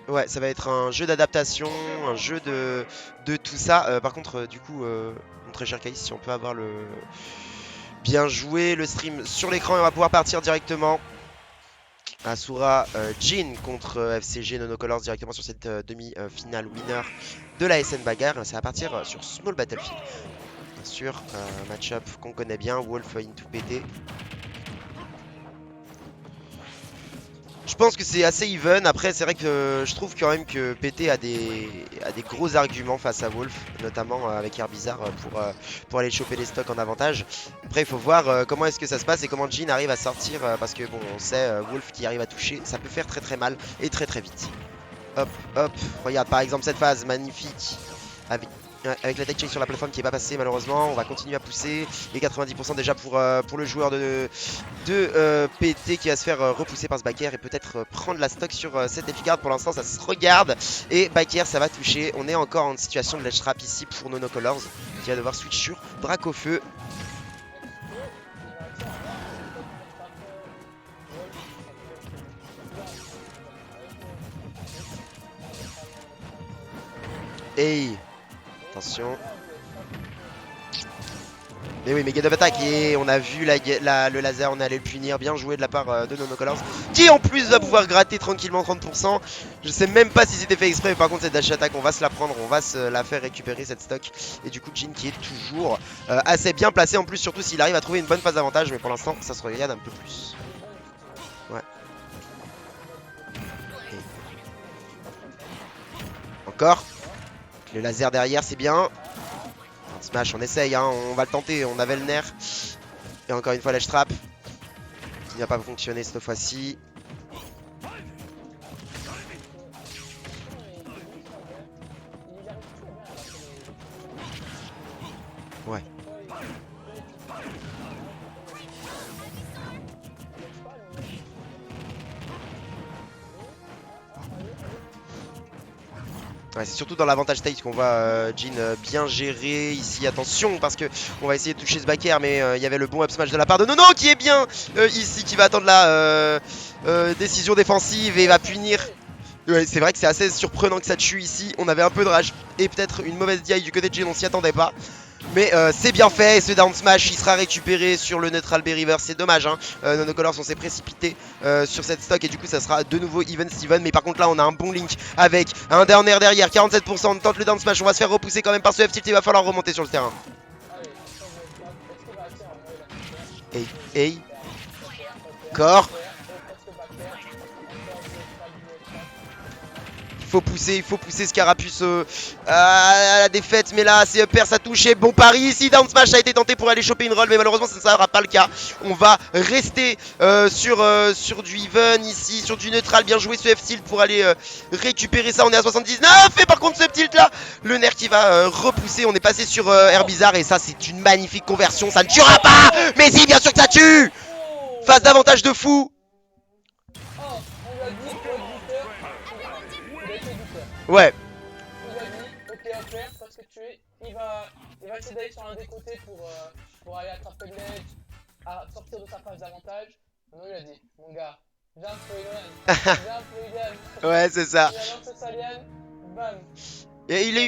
Ouais, ça va être un jeu d'adaptation, un jeu de tout ça. Par contre, du coup, mon très cher Kais, si on peut avoir le bien joué, le stream sur l'écran, et on va pouvoir partir directement. Asura Jin contre FCG Nonocolors directement sur cette demi-finale winner de la SN Bagarre. Ça va partir sur Small Battlefield. Bien sûr, match-up qu'on connaît bien, Wolf into PT. Je pense que c'est assez even. Après, c'est vrai que je trouve quand même que PT a des gros arguments face à Wolf, notamment avec Herbizarre pour aller choper les stocks en avantage. Après, il faut voir comment est-ce que ça se passe et comment Jin arrive à sortir parce que bon, on sait Wolf qui arrive à toucher, ça peut faire très très mal et très très vite. Hop, hop. Regarde par exemple cette phase magnifique avec, avec la tech chain sur la plateforme qui n'est pas passée malheureusement. On va continuer à pousser. Et 90% déjà pour le joueur de PT qui va se faire repousser par ce backer et peut-être prendre la stock sur cette Epic. Pour l'instant ça se regarde. Et backer ça va toucher. On est encore en situation de ledge trap ici pour Nonocolors qui va devoir switch sur Dracofeu. Hey, attention. Mais oui, méga attaque et on a vu le laser, on est allé le punir, bien joué de la part de Nonocolors qui en plus va pouvoir gratter tranquillement 30%. Je sais même pas si c'était fait exprès, mais par contre cette dash attack on va se la prendre, on va se la faire récupérer cette stock. Et du coup Jin qui est toujours assez bien placé en plus, surtout s'il arrive à trouver une bonne phase d'avantage, mais pour l'instant ça se regarde un peu plus. Ouais. Et... encore. Le laser derrière c'est bien. Smash, on essaye, hein, on va le tenter, on avait le nerf. Et encore une fois, ledge trap. Qui n'a pas fonctionné cette fois-ci. Ouais. Ouais, c'est surtout dans l'avantage state qu'on voit Jin bien gérer ici. Attention parce que on va essayer de toucher ce backer, mais il y avait le bon up smash de la part de Nono qui est bien ici, qui va attendre la décision défensive et va punir. Ouais, c'est vrai que c'est assez surprenant que ça tue ici. On avait un peu de rage et peut-être une mauvaise DI du côté de Jin, on s'y attendait pas. Mais c'est bien fait, et ce down smash il sera récupéré sur le neutral B river, c'est dommage hein. Nonocolors on s'est précipité sur cette stock et du coup ça sera de nouveau even Steven. Mais par contre là on a un bon link avec un down air derrière, 47%, on tente le down smash, on va se faire repousser quand même par ce F-tilt, il va falloir remonter sur le terrain. Hey, hey, corps. Il faut pousser Scarapuce à la défaite. Mais là, c'est Upper, ça touche. Et bon pari ici. Down smash a été tenté pour aller choper une roll. Mais malheureusement, ça ne sera pas le cas. On va rester sur du even ici, sur du neutral. Bien joué ce F-tilt pour aller récupérer ça. On est à 79. Et par contre, ce tilt là, le nerf qui va repousser. On est passé sur Herbizarre. Et ça, c'est une magnifique conversion. Ça ne tuera pas. Mais si, bien sûr que ça tue. Phase d'avantage de fou. Ouais. Il a dit, ok à faire parce que tu es. Il va essayer d'aller sur un des côtés pour aller attraper le ledge, à sortir de sa phase d'avantage. Non, il a dit, mon gars, viens pour Ilian. Ouais, c'est ça. Il a lancé sa liane, bam. Et il a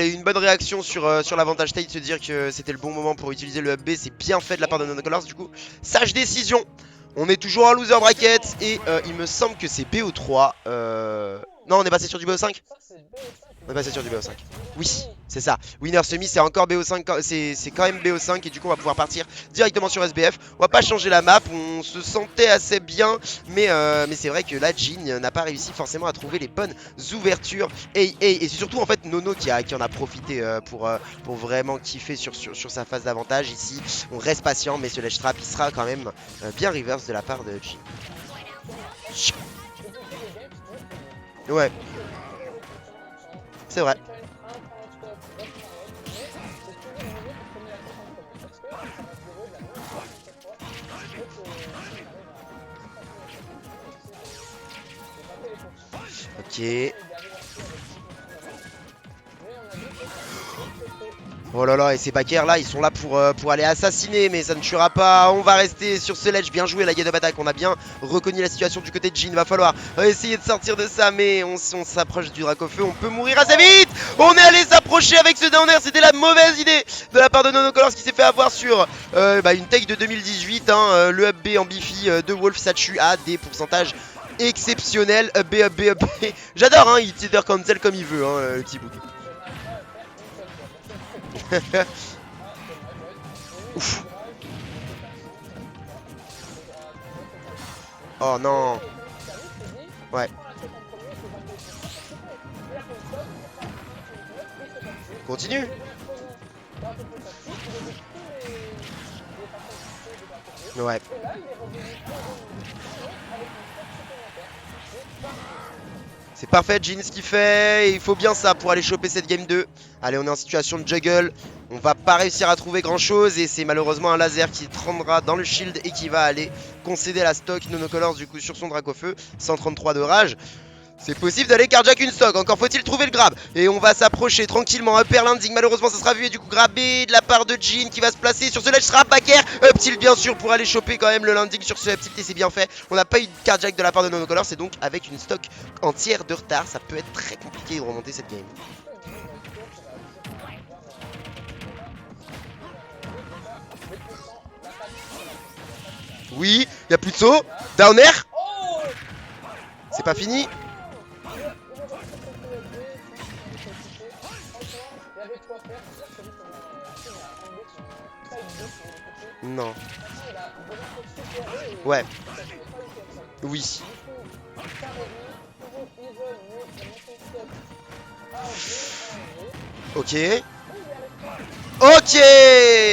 eu une bonne réaction sur l'avantage state, se dire que c'était le bon moment pour utiliser le up B. C'est bien fait de la part de Nonocolors. Du coup, sage décision. On est toujours en loser bracket et il me semble que c'est BO3. Non, on est passé sur du BO5. On est passé sur du BO5. Oui, c'est ça. Winner semi, c'est encore BO5. C'est quand même BO5. Et du coup, on va pouvoir partir directement sur SBF. On va pas changer la map. On se sentait assez bien. Mais c'est vrai que là, Jin n'a pas réussi forcément à trouver les bonnes ouvertures. Et c'est surtout en fait Nono qui en a profité pour vraiment kiffer sur sa phase d'avantage. Ici, on reste patient. Mais ce ledge trap, il sera quand même bien reverse de la part de Jin. Ouais, c'est vrai. Ok. Oh là là, et ces backers là, ils sont là pour aller assassiner, mais ça ne tuera pas. On va rester sur ce ledge. Bien joué la Gate of Attack. On a bien reconnu la situation du côté de Jhin. Va falloir essayer de sortir de ça, mais on s'approche du drac au feu. On peut mourir assez vite. On est allé s'approcher avec ce down air. C'était la mauvaise idée de la part de Nonocolors qui s'est fait avoir sur une take de 2018. Hein, le up B en Bifi de Wolf, ça tue à des pourcentages exceptionnels. Up B, up B, up B. J'adore, hein, il teeter cancel comme il veut, hein, le petit bouc. Ouf. Oh non. Ouais. Continue. Ouais. C'est parfait, Jhin, ce qu'il fait. Il faut bien ça pour aller choper cette game 2. Allez, on est en situation de juggle. On va pas réussir à trouver grand chose. Et c'est malheureusement un laser qui prendra dans le shield et qui va aller concéder la stock Nonocolors du coup sur son drac au feu. 133 de rage. C'est possible d'aller carjack une stock, encore faut-il trouver le grab. Et on va s'approcher tranquillement, upper landing, malheureusement ça sera vu. Et du coup grabé de la part de Jhin qui va se placer sur ce ledge trap backer. Up tilt bien sûr pour aller choper quand même le landing sur ce up tilt et c'est bien fait. On n'a pas eu de carjack de la part de Nonocolors. C'est donc avec une stock entière de retard, ça peut être très compliqué de remonter cette game. Oui, il n'y a plus de saut. Down air. C'est pas fini. Non. Ouais. Oui. Ok. Ok,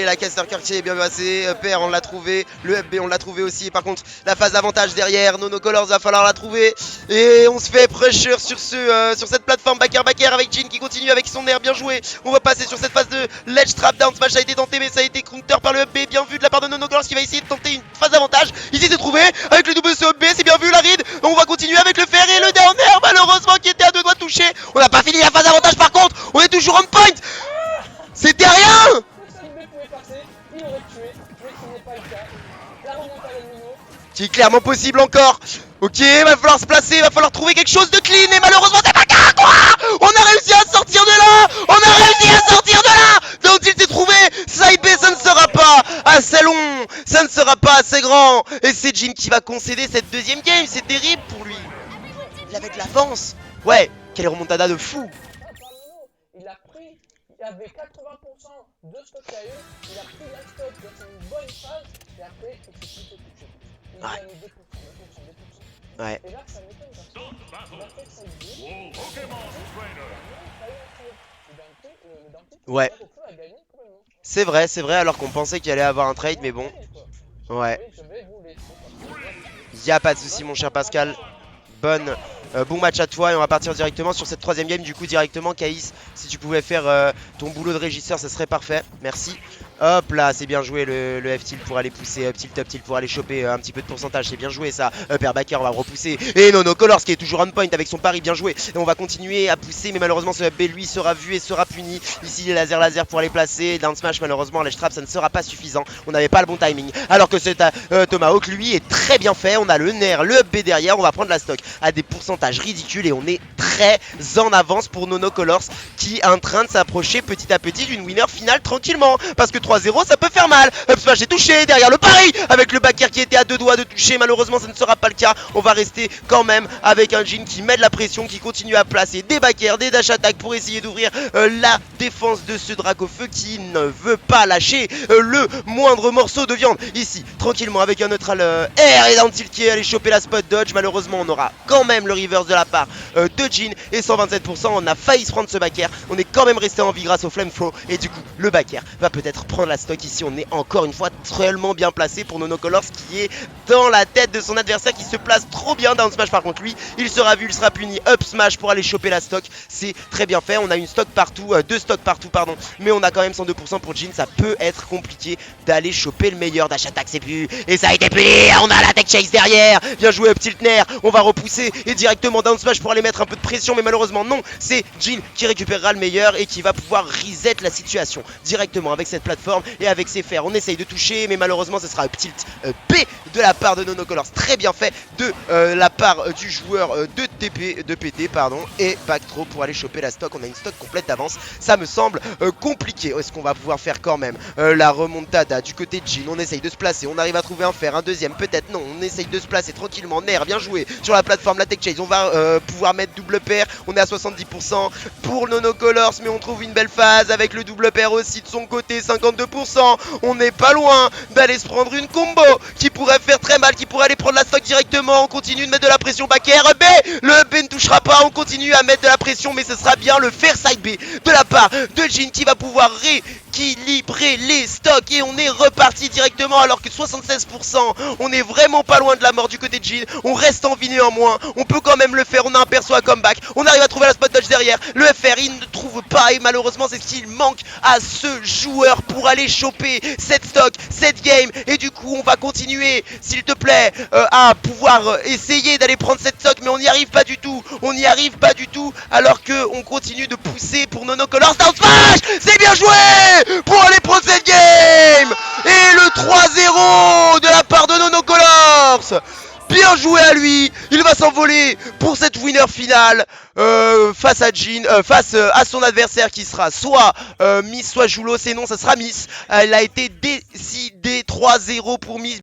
la caster quartier est bien passée. PR on l'a trouvé. Le FB on l'a trouvé aussi. Par contre la phase d'avantage derrière, Nonocolors va falloir la trouver. Et on se fait pressure sur cette plateforme backer avec Jhin qui continue avec son air. Bien joué. On va passer sur cette phase de ledge trap down smash. Ça a été tenté mais ça a été counter par le FB. Bien vu de la part de Nonocolors qui va essayer de tenter une phase d'avantage. Ici c'est trouvé avec le double COB. C'est bien vu la ride. On va continuer avec le fer et le down air malheureusement qui était à 2 doigts de toucher. On n'a pas fini la phase d'avantage par contre. On est toujours on point. C'était rien. Qui est clairement possible encore. Ok, va falloir se placer, va falloir trouver quelque chose de clean. Et malheureusement c'est pas ça quoi. On a réussi à sortir de là. On a réussi à sortir de là. Donc il s'est trouvé. Side B ça ne sera pas assez long. Ça ne sera pas assez grand. Et c'est Jhin qui va concéder cette deuxième game. C'est terrible pour lui. Il avait de l'avance. Ouais, quelle remontada de fou. Il a pris, il avait 80% de stock à eux, il a pris la stock dans une bonne phase, et après, il s'est tout touché. Il a mis 2%. Ouais. Et là, ça m'étonne parce que il a fait ça Ouais. C'est vrai, alors qu'on pensait qu'il allait avoir un trade, mais bon. Ouais. Y'a pas de souci, mon cher Pascal. Bon match à toi et on va partir directement sur cette troisième game. Du coup directement Caïs, si tu pouvais faire ton boulot de régisseur ça serait parfait, merci. Hop là, c'est bien joué le F-tilt pour aller pousser, up tilt pour aller choper un petit peu de pourcentage, c'est bien joué ça. Upper backer, on va repousser. Et Nonocolors qui est toujours on point avec son pari, bien joué. Et on va continuer à pousser, mais malheureusement ce B lui sera vu et sera puni. Ici les laser pour les placer. Down smash, malheureusement, ledge trap ça ne sera pas suffisant. On n'avait pas le bon timing. Alors que cet Tomahawk lui est très bien fait. On a le nerf, le B derrière, on va prendre la stock à des pourcentages ridicules et on est très en avance pour Nonocolors qui est en train de s'approcher petit à petit d'une winner finale tranquillement. Parce que 3-0 ça peut faire mal. Up smash est touché derrière le pari avec le backer qui était à 2 doigts de toucher. Malheureusement ça ne sera pas le cas. On va rester quand même avec un Jhin qui met de la pression, qui continue à placer des backers, des dash attack pour essayer d'ouvrir la défense de ce drac au feu qui ne veut pas lâcher le moindre morceau de viande. Ici tranquillement avec un neutral air et down tilt qui est allé choper la spot dodge. Malheureusement on aura quand même le reverse de la part de Jhin et 127%. On a failli se prendre ce backer. On est quand même resté en vie grâce au flame throw et du coup le backer va peut-être prendre la stock. Ici on est encore une fois tellement bien placé pour Nonocolors qui est dans la tête de son adversaire qui se place trop bien. Down smash par contre lui il sera vu, il sera puni. Up smash pour aller choper la stock, c'est très bien fait. On a une stock partout, deux stocks partout pardon, mais on a quand même 102% pour Jhin. Ça peut être compliqué d'aller choper le meilleur. Dash attack c'est plus et ça a été puni. On a la tech chase derrière, bien joué up tilt nair. On va repousser et direct directement down smash pour aller mettre un peu de pression, mais malheureusement non, c'est Jhin qui récupérera le meilleur et qui va pouvoir reset la situation directement avec cette plateforme et avec ses fers. On essaye de toucher, mais malheureusement ce sera un tilt B de la part de Nonocolors, très bien fait de la part du joueur de PT pardon, et backthrow pour aller choper la stock. On a une stock complète d'avance, ça me semble compliqué. Est-ce qu'on va pouvoir faire quand même la remontada du côté de Jhin? On essaye de se placer, on arrive à trouver un fer, un deuxième peut-être, non, on essaye de se placer tranquillement. Nair, bien joué sur la plateforme, la tech chase, on va pouvoir mettre double pair, on est à 70% pour Nonocolors, mais on trouve une belle phase avec le double pair aussi de son côté, 52%, on n'est pas loin d'aller se prendre une combo qui pourrait faire très mal, qui pourrait aller prendre la stock directement. On continue de mettre de la pression back air B, le B ne touchera pas, on continue à mettre de la pression, mais ce sera bien le fair side B de la part de Jhin qui va pouvoir rééquilibrer les stocks, et on est reparti directement alors que 76%, on est vraiment pas loin de la mort du côté de Jhin. On reste en vie néanmoins, on peut quand même le faire, on a un perso à comeback, on arrive à trouver la spot dodge derrière, le FR il ne trouve pas, et malheureusement c'est ce qu'il manque à ce joueur pour aller choper cette stock, cette game, et du coup on va continuer s'il te plaît à pouvoir essayer d'aller prendre cette stock, mais on n'y arrive pas du tout, on n'y arrive pas du tout alors que on continue de pousser pour Nonocolors. Down smash, c'est bien joué pour aller prendre cette game, et le 3-0 de la part de Nonocolors. Bien joué à lui, il va s'envoler pour cette winner finale face à Jhin, face à son adversaire qui sera soit Miss, soit Julos, et non, ça sera Miss. Elle a été décidée 3-0 pour Miss.